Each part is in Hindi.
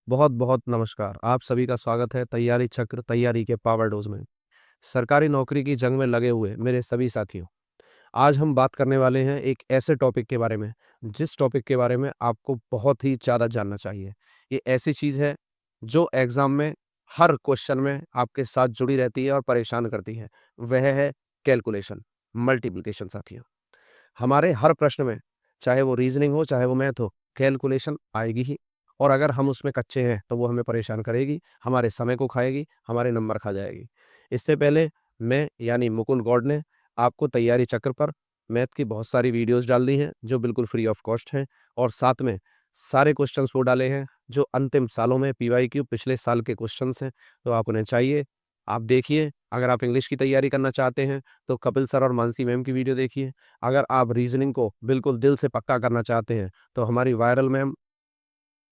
बहुत बहुत नमस्कार। आप सभी का स्वागत है तैयारी चक्र तैयारी के पावर डोज में। सरकारी नौकरी की जंग में लगे हुए मेरे सभी साथियों, आज हम बात करने वाले हैं एक ऐसे टॉपिक के बारे में, जिस टॉपिक के बारे में आपको बहुत ही ज़्यादा जानना चाहिए। ये ऐसी चीज़ है जो एग्ज़ाम में हर क्वेश्चन में आपके साथ जुड़ी रहती है और परेशान करती है। वह है कैलकुलेशन, मल्टीप्लिकेशन साथियों। हमारे हर प्रश्न में, चाहे वो रीज़निंग हो, चाहे वो मैथ हो, कैलकुलेशन आएगी ही। और अगर हम उसमें कच्चे हैं, तो वो हमें परेशान करेगी, हमारे समय को खाएगी, हमारे नंबर खा जाएगी। इससे पहले मैं यानी मुकुल गौड ने आपको तैयारी चक्र पर मैथ की बहुत सारी वीडियोज़ डाल दी हैं, जो बिल्कुल फ्री ऑफ कॉस्ट हैं और साथ में सारे क्वेश्चंस वो डाले हैं, जो अंतिम सालों में पीवाईक्यू पिछले साल के क्वेश्चंस हैं। तो आप उन्हें चाहिए, आप देखिए। अगर आप इंग्लिश की तैयारी करना चाहते हैं, तो कपिल सर और मानसी मैम की वीडियो देखिए। अगर आप रीज़निंग को बिल्कुल दिल से पक्का करना चाहते हैं, तो हमारी वायरल मैम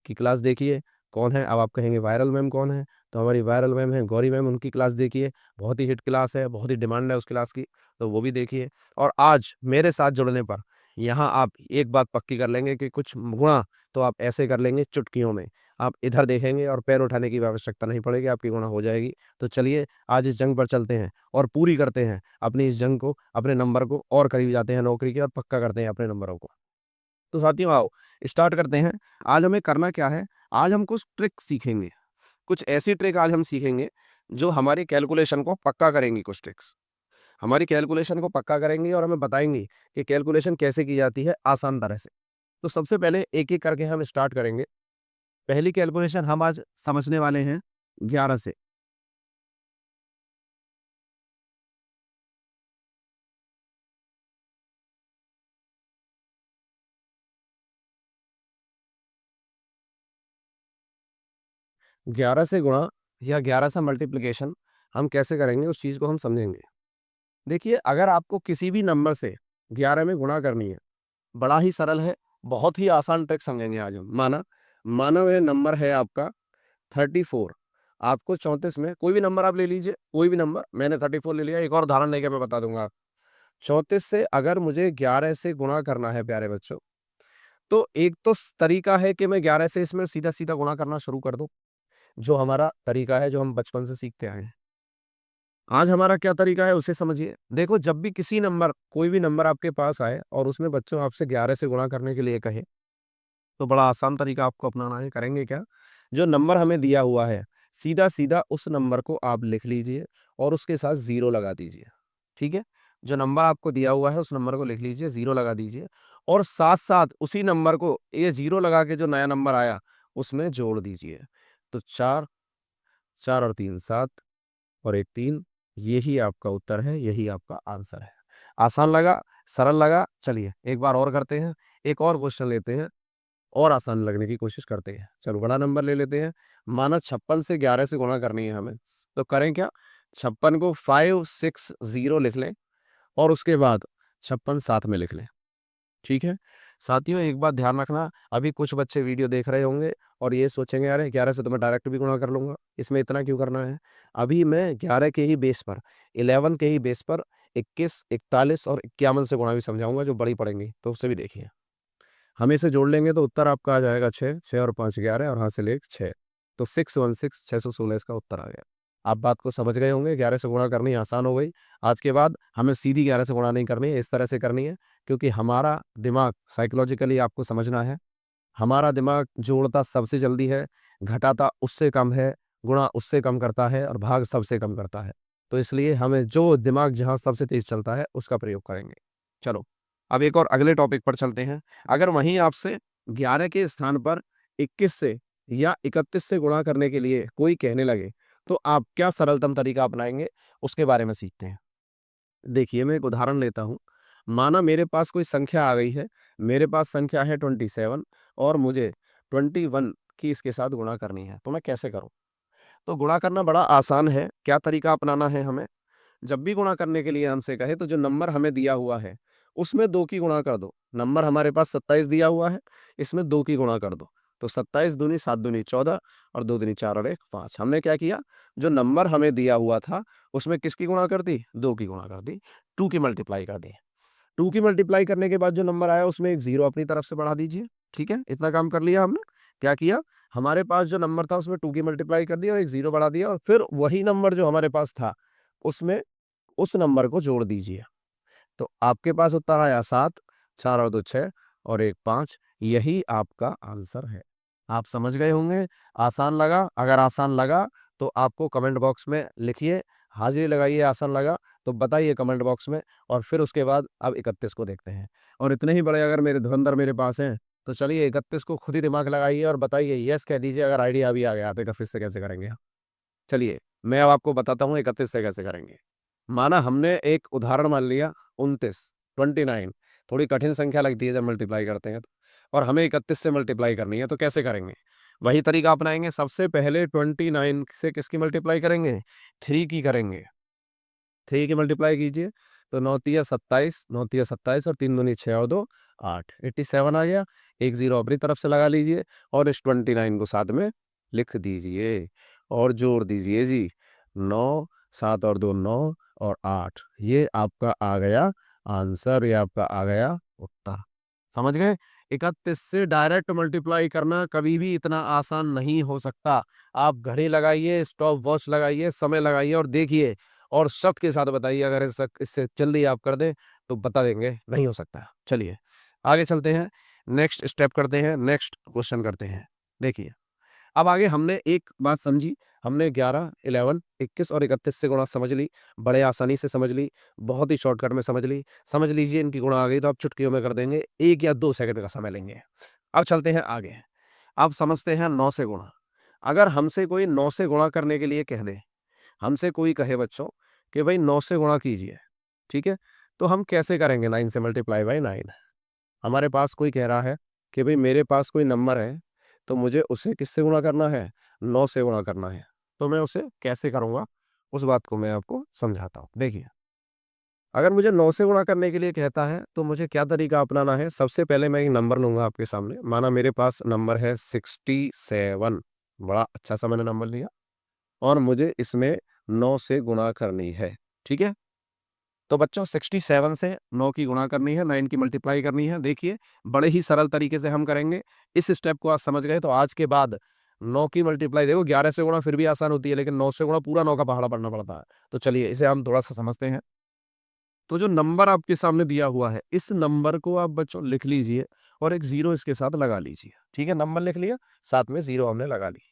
की क्लास देखिए। कौन है? अब आप कहेंगे वायरल मैम कौन है? तो हमारी वायरल मैम है गौरी मैम, उनकी क्लास देखिए। बहुत ही हिट क्लास है, बहुत ही डिमांड है उस क्लास की, तो वो भी देखिए। और आज मेरे साथ जुड़ने पर यहाँ आप एक बात पक्की कर लेंगे कि कुछ गुणा तो आप ऐसे कर लेंगे चुटकियों में। आप इधर देखेंगे और पैर उठाने की भी आवश्यकता नहीं पड़ेगी, आपकी गुणा हो जाएगी। तो चलिए आज इस जंग पर चलते हैं और पूरी करते हैं अपनी इस जंग को, अपने नंबर को और करीब जाते हैं नौकरी के और पक्का करते हैं अपने नंबरों को। तो साथियों आओ स्टार्ट करते हैं। आज हमें करना क्या है? आज हम कुछ ट्रिक सीखेंगे। कुछ ऐसी ट्रिक आज हम सीखेंगे जो हमारी कैलकुलेशन को पक्का करेंगी। कुछ ट्रिक्स हमारी कैलकुलेशन को पक्का करेंगी और हमें बताएंगी कि कैलकुलेशन कैसे की जाती है आसान तरह से। तो सबसे पहले एक-एक करके हम स्टार्ट करेंगे। पहली कैलकुलेशन हम आज समझने वाले हैं 11 से। 11 से गुणा या 11 से मल्टीप्लिकेशन हम कैसे करेंगे उस चीज़ को हम समझेंगे। देखिए, अगर आपको किसी भी नंबर से 11 में गुणा करनी है, बड़ा ही सरल है, बहुत ही आसान ट्रिक समझेंगे आज हम। माना माना वह नंबर है आपका 34। आपको 34 में कोई भी नंबर आप ले लीजिए, कोई भी नंबर, मैंने 34 ले लिया। एक और उदाहरण लेके मैं बता दूँगा। 34 से अगर मुझे 11 से गुणा करना है प्यारे बच्चों, तो एक तो तरीका है कि मैं 11 से इसमें सीधा-सीधा गुणा करना शुरू कर दूँ, जो हमारा तरीका है, जो हम बचपन से सीखते आए हैं। आज हमारा क्या तरीका है उसे समझिए। देखो, जब भी किसी नंबर कोई भी नंबर आपके पास आए और उसमें बच्चों आपसे 11 से गुणा करने के लिए कहे, तो बड़ा आसान तरीका आपको अपनाना है। करेंगे क्या? जो नंबर हमें दिया हुआ है, सीधा-सीधा उस नंबर को आप लिख लीजिए और उसके साथ ज़ीरो लगा दीजिए। ठीक है? जो नंबर आपको दिया हुआ है, उस नंबर को लिख लीजिए, ज़ीरो लगा दीजिए और साथ-साथ उसी नंबर को ये ज़ीरो लगा के जो नया नंबर आया, उसमें जोड़ दीजिए। तो 4, 4 और 3 7 और 1 3, यही आपका उत्तर है, यही आपका आंसर है। आसान लगा? सरल लगा? चलिए एक बार और करते हैं। एक और क्वेश्चन लेते हैं और आसान लगने की कोशिश करते हैं। चलो बड़ा नंबर ले लेते हैं। माना 56 से 11 से गुणा करनी है हमें, तो करें क्या? 56 को 560 लिख लें और उसके बाद 56 साथ में लिख लें। ठीक है? साथियों एक बात ध्यान रखना, अभी कुछ बच्चे वीडियो देख रहे होंगे और ये सोचेंगे अरे 11 से तो मैं डायरेक्ट भी गुणा कर लूँगा, इसमें इतना क्यों करना है? अभी मैं 11 के ही बेस पर, 11 के ही बेस पर 21, 41 और 51 से गुणा भी समझाऊँगा जो बड़ी पड़ेंगी, तो उससे भी देखिए। हम इसे जोड़ लेंगे तो उत्तर आपका आ जाएगा 6, 6 और 5 11 और हासिल 1 6। तो 616 616 इसका उत्तर आ गया। आप बात को समझ गए होंगे, 11 से गुणा करनी आसान हो गई। आज के बाद हमें सीधी 11 से गुणा नहीं करनी है, इस तरह से करनी है, क्योंकि हमारा दिमाग साइकोलॉजिकली आपको समझना है, हमारा दिमाग जोड़ता सबसे जल्दी है, घटाता उससे कम है, गुणा उससे कम करता है और भाग सबसे कम करता है। तो इसलिए हमें जो दिमाग जहाँ सबसे तेज़ चलता है, उसका प्रयोग करेंगे। चलो, अब एक और अगले टॉपिक पर चलते हैं। अगर वहीं आपसे 11 के स्थान पर 21 से या 31 से गुणा करने के लिए कोई कहने लगे, तो आप क्या सरलतम तरीका अपनाएँगे, उसके बारे में सीखते हैं। देखिए, मैं एक उदाहरण लेता हूँ। माना मेरे पास कोई संख्या आ गई है, मेरे पास संख्या है 27 और मुझे 21 की इसके साथ गुणा करनी है, तो मैं कैसे करूँ? तो गुणा करना बड़ा आसान है, क्या तरीका अपनाना है हमें? जब भी गुणा करने के लिए हमसे कहे तो जो नंबर हमें दिया हुआ है, उसमें 2 की गुणा कर दो। नंबर हमारे पास 27 दिया हुआ है, इसमें 2 की गुणा कर दो। तो 27 दूनी 7 दूनी 14 और 2 दूनी 4 और 1 5। हमने क्या किया? जो नंबर हमें दिया हुआ था, उसमें किसकी गुणा कर दी? 2 की गुणा कर दी, 2 की मल्टीप्लाई कर दी। 2 की मल्टीप्लाई करने के बाद जो नंबर आया उसमें एक 0 अपनी तरफ से बढ़ा दीजिए। ठीक है? इतना काम कर लिया हमने। क्या किया, हमारे पास जो नंबर था उसमें 2 की मल्टीप्लाई कर दिया और एक 0 बढ़ा दिया और फिर वही नंबर जो हमारे पास था उसमें उस नंबर को जोड़ दीजिए। तो आपके पास उत्तर आया 7, 4 और 2 6 और 1 5। यही आपका आंसर है। आप समझ गए होंगे। आसान लगा? अगर आसान लगा तो आपको कमेंट बॉक्स में लिखिए, हाजिरी लगाइए आसान लगा तो बताइए कमेंट बॉक्स में। और फिर उसके बाद अब 31 को देखते हैं। और इतने ही बड़े अगर मेरे धुरंधर मेरे पास हैं तो चलिए 31 को खुद ही दिमाग लगाइए और बताइए यस कह दीजिए अगर आइडिया अभी आ गया तो 31 से कैसे करेंगे। चलिए मैं अब आपको बताता हूँ 31 से कैसे करेंगे। माना हमने एक उदाहरण मान लिया 29, 29 थोड़ी कठिन संख्या लगती है जब मल्टीप्लाई करते हैं तो, और हमें 31 से मल्टीप्लाई करनी है तो कैसे करेंगे। वही तरीका अपनाएंगे। सबसे पहले 29 से किसकी मल्टीप्लाई करेंगे, 3 की करेंगे। 3 की मल्टीप्लाई कीजिए तो 9 तिया 27, 9 तिया 27 और 3 दूनी 6 और 2 8, 87 आ गया। एक जीरो अपनी तरफ से लगा लीजिए और इस 29 को साथ में लिख दीजिए और जोड़ दीजिए जी। 9, 7 और 2 9 और 8, ये आपका आ गया आंसर, ये आपका आ गया उत्तर। समझ गए। 31 से डायरेक्ट मल्टीप्लाई करना कभी भी इतना आसान नहीं हो सकता। आप घड़ी लगाइए, स्टॉप वॉच लगाइए, समय लगाइए और देखिए और शर्त के साथ बताइए अगर इससे जल्दी आप कर दें तो बता देंगे नहीं हो सकता। चलिए आगे चलते हैं, नेक्स्ट स्टेप करते हैं, नेक्स्ट क्वेश्चन करते हैं। देखिए अब आगे हमने एक बात समझी, हमने 11, 11, 21 और 31 से गुणा समझ ली, बड़े आसानी से समझ ली, बहुत ही शॉर्टकट में समझ ली। समझ लीजिए इनकी गुणा आ गई तो आप चुटकियों में कर देंगे, 1 या 2 सेकंड का समय लेंगे। अब चलते हैं आगे। अब समझते हैं 9 से गुणा। अगर हमसे कोई 9 से गुणा करने के लिए कह दे, हमसे कोई कहे बच्चों कि भाई 9 से गुणा कीजिए, ठीक है? तो हम कैसे करेंगे 9 से मल्टीप्लाई बाय 9? हमारे पास कोई कह रहा है कि भाई मेरे पास कोई नंबर है, तो मुझे उसे किससे गुणा करना है? 9 से गुणा करना है। तो मैं उसे कैसे करूँगा? उस बात को मैं आपको समझाता हूँ। देखिए, अगर मुझे 9 से गुणा करने के लिए कहता है, तो मुझे क्या तरीका अपनाना है? सबसे पहले मैं एक नंबर लूँगा आपके सामने। माना मेरे पास नंबर है 67, बड़ा अच्छा-सा मैंने नंबर लिया और मुझे इसमें 9 से गुणा करनी है, ठीक है? तो बच्चों 67 से 9 की गुणा करनी है, 9 की मल्टीप्लाई करनी है। देखिए, बड़े ही सरल तरीके से हम करेंगे। इस स्टेप को आप समझ गए तो आज के बाद 9 की मल्टीप्लाई देखो 11 से गुणा फिर भी आसान होती है, लेकिन 9 से गुणा पूरा 9 का पहाड़ा पढ़ना पड़ता है। तो चलिए इसे हम थोड़ा-सा समझते हैं। तो जो नंबर आपके सामने दिया हुआ है, इस नंबर को आप बच्चों लिख लीजिए और एक 0 इसके साथ लगा लीजिए। ठीक है, नंबर लिख लिया, साथ में 0 हमने लगा ली।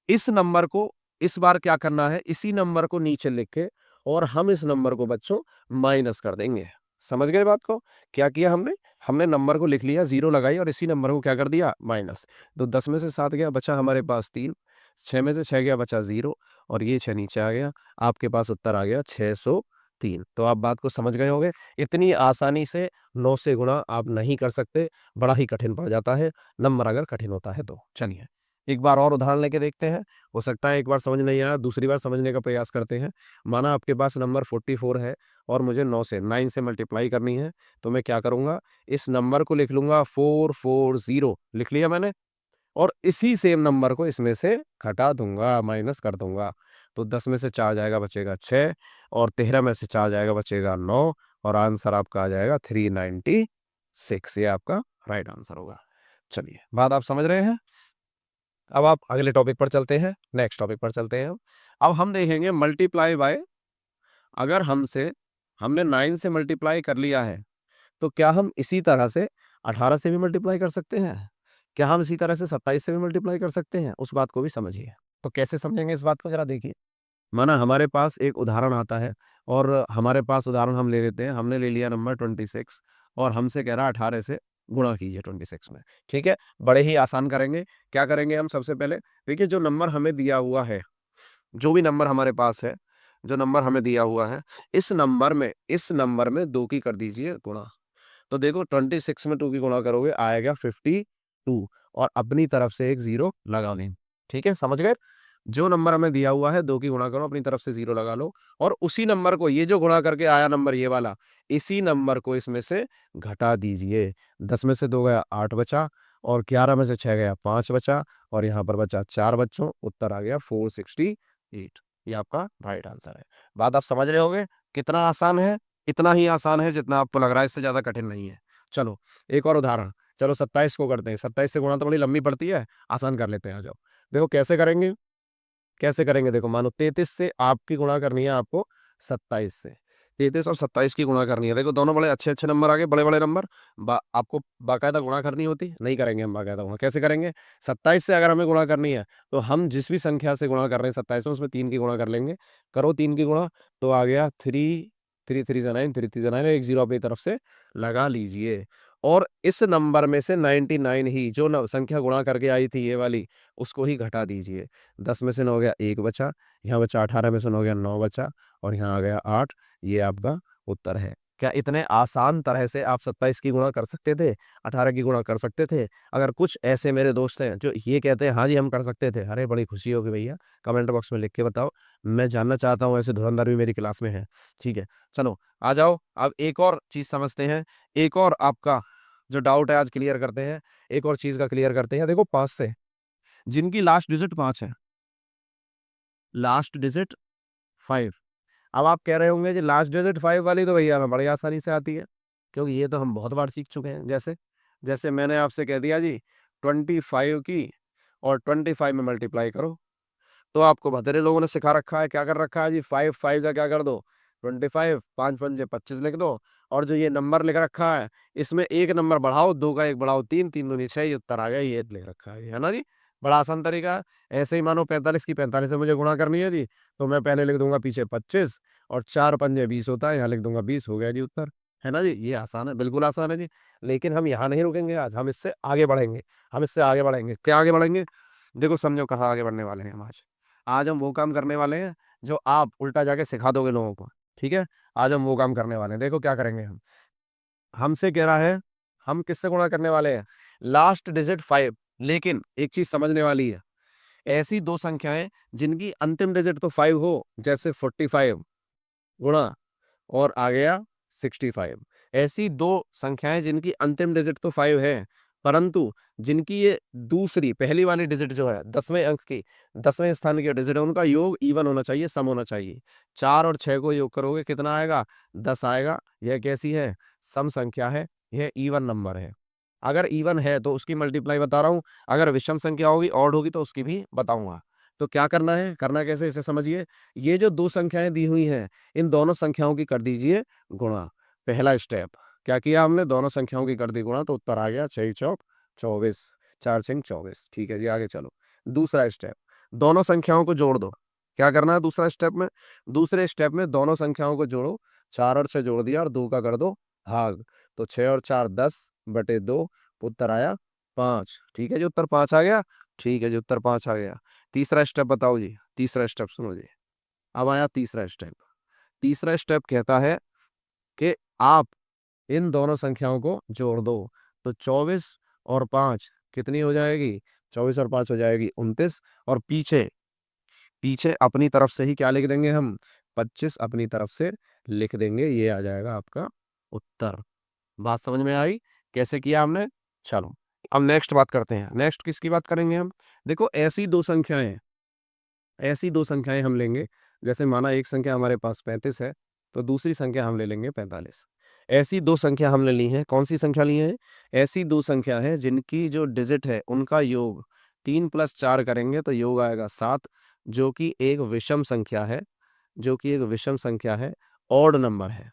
इस नंबर को इस बार क्या करना है, इसी नंबर को नीचे लिख के और हम इस नंबर को बच्चों माइनस कर देंगे। समझ गए बात को? क्या किया हमने? हमने नंबर को लिख लिया, 0 लगाई और इसी नंबर को क्या कर दिया? माइनस। तो 10 में से 7 गया, बचा हमारे पास 3, 6 में से 6 गया, बचा 0 और ये 6 नीचे आ गया। आपके पास उत्तर आ गया 603। तो आप बात को समझ गए होंगे। इतनी आसानी से 9 से गुणा आप नहीं कर सकते, बड़ा ही कठिन पड़ जाता है, नंबर अगर कठिन होता है तो। चलिए एक बार और उदाहरण लेके देखते हैं। हो सकता है एक बार समझ नहीं आया, दूसरी बार समझने का प्रयास करते हैं। माना आपके पास नंबर 44 है और मुझे 9 से मल्टीप्लाई करनी है, तो मैं क्या करूँगा? इस नंबर को लिख लूँगा 440, लिख लिया मैंने और इसी सेम नंबर को इसमें से घटा दूँगा, माइनस कर दूँगा। तो 10 में से 4 जाएगा बचेगा 6 और 13 में से 4 जाएगा बचेगा 9 और आंसर आपका आ जाएगा 396। ये आपका राइट आंसर होगा। चलिए, बात आप समझ रहे हैं? अब आप अगले टॉपिक पर चलते हैं, नेक्स्ट टॉपिक पर चलते हैं। अब हम देखेंगे मल्टीप्लाई बाय। अगर हमने 9 से मल्टीप्लाई कर लिया है, तो क्या हम इसी तरह से 18 से भी मल्टीप्लाई कर सकते हैं? क्या हम इसी तरह से 27 से भी मल्टीप्लाई कर सकते हैं? उस बात को भी समझिए। तो कैसे समझेंगे इस बात को ज़रा देखिए। माना हमारे पास एक उदाहरण आता है और हमारे पास उदाहरण हम ले लेते हैं, हमने ले लिया नंबर 26 और हमसे कह रहा है 18 से गुणा कीजिए 26 में। ठीक है, बड़े ही आसान करेंगे। क्या करेंगे हम सबसे पहले? देखिए जो नंबर हमें दिया हुआ है, जो भी नंबर हमारे पास है, जो नंबर हमें दिया हुआ है, इस नंबर में 2 की कर दीजिए गुणा। तो देखो 26 में 2 की गुणा करोगे आएगा 52 और अपनी तरफ से एक 0 लगा लें। ठीक है, समझ गए? जो नंबर हमें दिया हुआ है 2 की गुणा करो, अपनी तरफ से 0 लगा लो और उसी नंबर को, ये जो गुणा करके आया नंबर ये वाला, इसी नंबर को इसमें से घटा दीजिए। 10 में से 2 गया 8 बचा और 11 में से 6 गया 5 बचा और यहाँ पर बचा 4 बच्चों। उत्तर आ गया 468। ये आपका राइट आंसर है। बात आप समझ रहे होंगे कितना आसान है? इतना ही आसान है जितना आपको लग रहा है, इससे ज़्यादा कठिन नहीं है। चलो एक और उदाहरण। चलो 27 को करते हैं, 27 से गुणा तो बड़ी लंबी पड़ती है, आसान कर लेते हैं, आ जाओ। देखो कैसे करेंगे, कैसे करेंगे, देखो मानो 33 से आपकी गुणा करनी है आपको 27 से, 33 और 27 की गुणा करनी है। देखो दोनों बड़े अच्छे अच्छे नंबर आ गए, बड़े बड़े नंबर। आपको बाकायदा गुणा करनी होती, नहीं करेंगे हम बाकायदा गुणा। कैसे करेंगे, 27 से अगर हमें गुणा करनी है तो हम जिस भी संख्या से गुणा कर रहे हैं 27 में, उसमें 3 की गुणा कर लेंगे। करो 3 की गुणा, तो आ गया 3, 3 3 जा 9, 3 3 जा 9, एक जीरो अपनी तरफ से लगा लीजिए। और इस नंबर में से 99 ही जो संख्या गुणा करके आई थी ये वाली, उसको ही घटा दीजिए। 10 में से 9 गया 1 बचा, यहाँ बचा 18 में से 9 गया 9 बचा, और यहाँ आ गया 8। ये आपका उत्तर है। क्या इतने आसान तरह से आप 27 की गुणा कर सकते थे, 18 की गुणा कर सकते थे? अगर कुछ ऐसे मेरे दोस्त हैं जो ये कहते हैं हाँ जी हम कर सकते थे, अरे बड़ी खुशी होगी भैया, कमेंट बॉक्स में लिख के बताओ। मैं जानना चाहता हूँ, ऐसे धुरंधर भी मेरी क्लास में है। ठीक है, चलो आ जाओ, अब एक और चीज समझते हैं, एक और आपका जो डाउट है आज क्लियर करते हैं, एक और चीज का क्लियर करते हैं। देखो 5 से जिनकी लास्ट डिजिट 5 है, लास्ट डिजिट 5। अब आप कह रहे होंगे जी लास्ट डिजिट 5 वाली तो भैया हमें बड़ी आसानी से आती है, क्योंकि ये तो हम बहुत बार सीख चुके हैं। जैसे जैसे मैंने आपसे कह दिया जी 25 की और 25 में मल्टीप्लाई करो, तो आपको बतेरे लोगों ने सिखा रखा है, क्या कर रखा है जी, 5 5 का क्या कर दो 25, 5 5 25 लिख दो, और जो ये नंबर लिख रखा है इसमें एक नंबर बढ़ाओ, 2 का 1 बढ़ाओ 3, 3 दूनी 6, ये उत्तर आ गया, ये लिख रखा है ना जी। बड़ा आसान तरीका है। ऐसे ही मानो 45 की 45 से मुझे गुणा करनी है जी, तो मैं पहले लिख दूंगा पीछे 25, और 4 पंजे 20 होता है, यहाँ लिख दूंगा 20, हो गया जी उत्तर, है ना जी। ये आसान है, बिल्कुल आसान है जी। लेकिन हम यहाँ नहीं रुकेंगे आज, हम इससे आगे बढ़ेंगे, हम इससे आगे बढ़ेंगे। क्या आगे बढ़ेंगे, देखो समझो कहाँ आगे बढ़ने वाले हैं हम आज। आज हम वो काम करने वाले हैं जो आप उल्टा जाके सिखा दोगे लोगों को। ठीक है, आज हम वो काम करने वाले हैं। देखो क्या करेंगे हम, हमसे कह रहा है हम किससे गुणा करने वाले हैं, लास्ट डिजिट 5। लेकिन एक चीज समझने वाली है, ऐसी दो संख्याएं जिनकी अंतिम डिजिट तो 5 हो, जैसे 45 गुणा और आ गया 65। ऐसी दो संख्याएं जिनकी अंतिम डिजिट तो 5 है, परंतु जिनकी ये दूसरी पहली वाली डिजिट जो है 10वें अंक की, 10वें स्थान की डिजिट है, उनका योग इवन होना चाहिए, सम होना चाहिए। 4 और 6 को योग करोगे कितना आएगा, 10 आएगा। यह कैसी है, सम संख्या है, यह इवन नंबर है। अगर इवन है तो उसकी मल्टीप्लाई बता रहा हूं, अगर विषम संख्या होगी ऑड होगी तो उसकी भी बताऊंगा। तो क्या करना है, करना कैसे, इसे समझिए। ये जो दो संख्याएं दी हुई हैं, इन दोनों संख्याओं की कर दीजिए गुणा। पहला स्टेप क्या किया हमने, दोनों संख्याओं की कर दी गुणा, तो उत्तर आ गया 6 चौक 24, 4 6 24। ठीक है जी, आगे चलो। दूसरा स्टेप, दोनों संख्याओं को जोड़ दो। क्या करना है दूसरा स्टेप में, दूसरे स्टेप में दोनों संख्याओं को जोड़ो, 4 और 6 जोड़ दिया और 2 का कर दो भाग, तो 6 और 4 10/2, उत्तर आया 5। ठीक है जी, उत्तर 5 आ गया। ठीक है जी, उत्तर 5 आ गया। तीसरा स्टेप बताओ जी, तीसरा स्टेप सुनो जी। अब आया तीसरा स्टेप। तीसरा स्टेप कहता है कि आप इन दोनों संख्याओं को जोड़ दो, तो 24 और 5 कितनी हो जाएगी, 24 और 5 हो जाएगी 29, और पीछे पीछे अपनी तरफ से ही क्या लिख देंगे हम, 25 अपनी तरफ से लिख देंगे, ये आ जाएगा आपका उत्तर। बात समझ में आई, कैसे किया हमने। चलो अब नेक्स्ट बात करते हैं, नेक्स्ट किसकी बात करेंगे हम। देखो ऐसी दो संख्याएं हम लेंगे, जैसे माना एक संख्या हमारे पास 35 है, तो दूसरी संख्या हम ले लेंगे 45। ऐसी दो संख्या हमने ली है, कौन सी संख्या ली है, ऐसी दो संख्या है जिनकी जो डिजिट है उनका योग 3 + 4 करेंगे तो योग आएगा 7, जो कि एक विषम संख्या है, जो कि एक विषम संख्या है, ऑड नंबर है।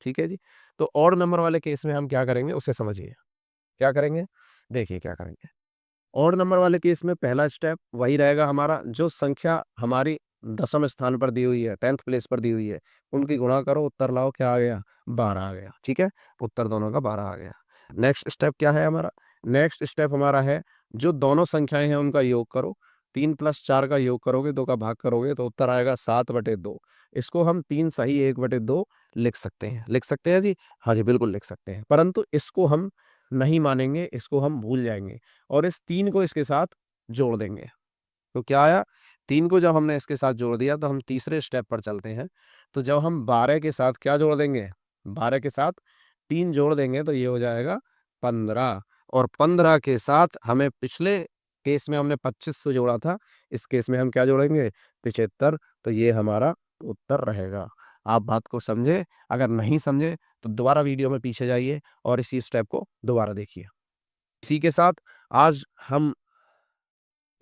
ठीक है जी, तो ऑड नंबर वाले केस में हम क्या करेंगे उसे समझिए। क्या करेंगे, देखिए क्या करेंगे। ऑड नंबर वाले केस में पहला स्टेप वही रहेगा हमारा, जो संख्या हमारी दशम स्थान पर दी हुई है, 10th प्लेस पर दी हुई है, उनकी गुणा करो, उत्तर लाओ, क्या आ गया, 12 आ गया। ठीक है, उत्तर दोनों का 12 आ गया। नेक्स्ट स्टेप क्या है हमारा, नेक्स्ट स्टेप हमारा है जो दोनों संख्याएं हैं उनका योग करो, 3 + 4 का योग करोगे, 2 का भाग करोगे, तो उत्तर आएगा 7/2। इसको हम 3 सही 1/2 लिख सकते हैं, लिख सकते हैं जी, हाँ जी बिल्कुल लिख सकते हैं, परंतु इसको हम नहीं मानेंगे, इसको हम भूल जाएंगे और इस 3 को इसके साथ जोड़ देंगे। तो क्या आया, 3 को जब हमने इसके साथ जोड़ दिया तो हम तीसरे स्टेप पर चलते हैं। तो जब हम 12 के साथ क्या जोड़ देंगे, 12 के साथ 3 जोड़ देंगे तो ये हो जाएगा 15, और 15 के साथ हमें पिछले केस में हमने 25 से जोड़ा था, इस केस में हम क्या जोड़ेंगे, 75, तो ये हमारा उत्तर रहेगा। आप बात को समझे, अगर नहीं समझे तो दोबारा वीडियो में पीछे जाइए और इसी स्टेप को दोबारा देखिए। इसी के साथ आज हम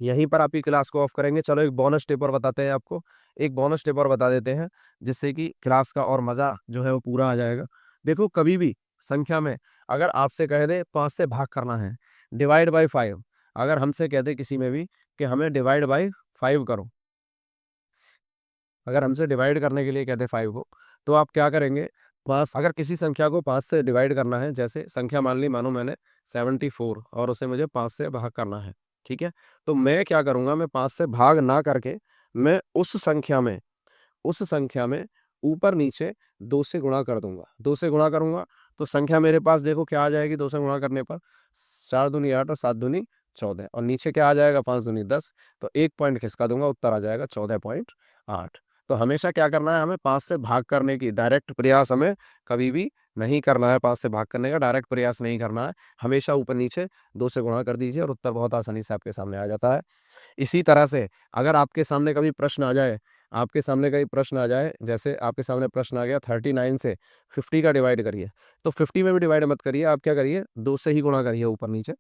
यहीं पर आपकी क्लास को ऑफ करेंगे। चलो एक बोनस टिप और बताते हैं आपको। एक बोनस टिप और बता देते हैं, जिससे कि क्लास का और मज़ा जो है वो पूरा आ जाएगा। देखो कभी भी संख्या में अगर आपसे कह दे 5 से भाग करना है, डिवाइड बाय 5, अगर हमसे कह दे किसी में भी कि हमें डिवाइड बाय 5 करो, अगर हमसे डिवाइड करने के लिए कहते 5 को, तो आप क्या करेंगे? 5, अगर किसी संख्या को 5 से डिवाइड करना है, जैसे संख्या मान ली, मानो मैंने 74 और उसे मुझे 5 से भाग करना है, ठीक है? तो मैं क्या करूँगा, मैं 5 से भाग ना करके मैं उस संख्या में ऊपर-नीचे 2 से गुणा कर दूँगा। 2 से गुणा करूँगा तो संख्या मेरे पास देखो क्या आ जाएगी 2 से गुणा करने पर? 4 दूनी 8 और 7 दूनी 14 और नीचे क्या आ जाएगा 5 दूनी 10, तो 1 पॉइंट खिसका दूँगा, उत्तर आ जाएगा 14.8। तो हमेशा क्या करना है, हमें 5 से भाग करने की डायरेक्ट प्रयास हमें कभी भी नहीं करना है, 5 से भाग करने का डायरेक्ट प्रयास नहीं करना है। हमेशा ऊपर-नीचे 2 से गुणा कर दीजिए और उत्तर बहुत आसानी से आपके सामने आ जाता है। इसी तरह से अगर आपके सामने कभी प्रश्न आ जाए, जैसे आपके सामने प्रश्न आ गया 39 से 50 का डिवाइड करिए, तो 50 में भी डिवाइड मत करिए, आप क्या करिए 2 से ही गुणा करिए ऊपर-नीचे।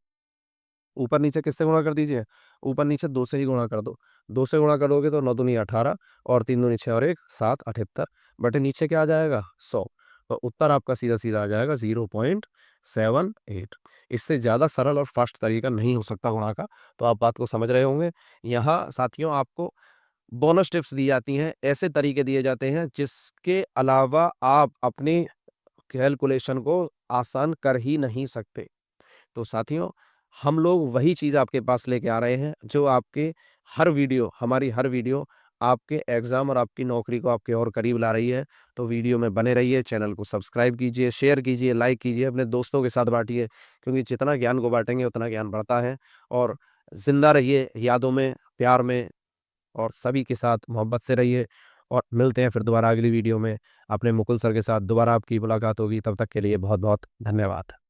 ऊपर-नीचे किससे गुणा कर दीजिए? ऊपर-नीचे 2 से ही गुणा कर दो। 2 से गुणा करोगे तो 9 दूनी 18 और 3 दूनी 6 और 1 7 78 बटे नीचे क्या आ जाएगा 100। तो उत्तर आपका सीधा-सीधा आ जाएगा 0.78। इससे ज़्यादा सरल और फास्ट तरीका नहीं हो सकता गुणा का, तो आप बात को समझ रहे होंगे। यहाँ साथियों आपको बोनस टिप्स दी जाती हैं, ऐसे तरीके दिए जाते हैं जिसके अलावा आप अपनी कैलकुलेशन को आसान कर ही नहीं सकते। तो साथियों, हम लोग वही चीज़ आपके पास लेके आ रहे हैं, जो आपके हमारी हर वीडियो आपके एग्ज़ाम और आपकी नौकरी को आपके और करीब ला रही है। तो वीडियो में बने रहिए, चैनल को सब्सक्राइब कीजिए, शेयर कीजिए, लाइक कीजिए, अपने दोस्तों के साथ बाँटिए, क्योंकि जितना ज्ञान को बाँटेंगे उतना ज्ञान बढ़ता है। और ज़िंदा रहिए यादों में, प्यार में और सभी के साथ मोहब्बत से रहिए। और मिलते हैं फिर दोबारा अगली वीडियो में। अपने मुकुल सर के साथ दोबारा आपकी मुलाकात होगी, तब तक के लिए बहुत-बहुत धन्यवाद।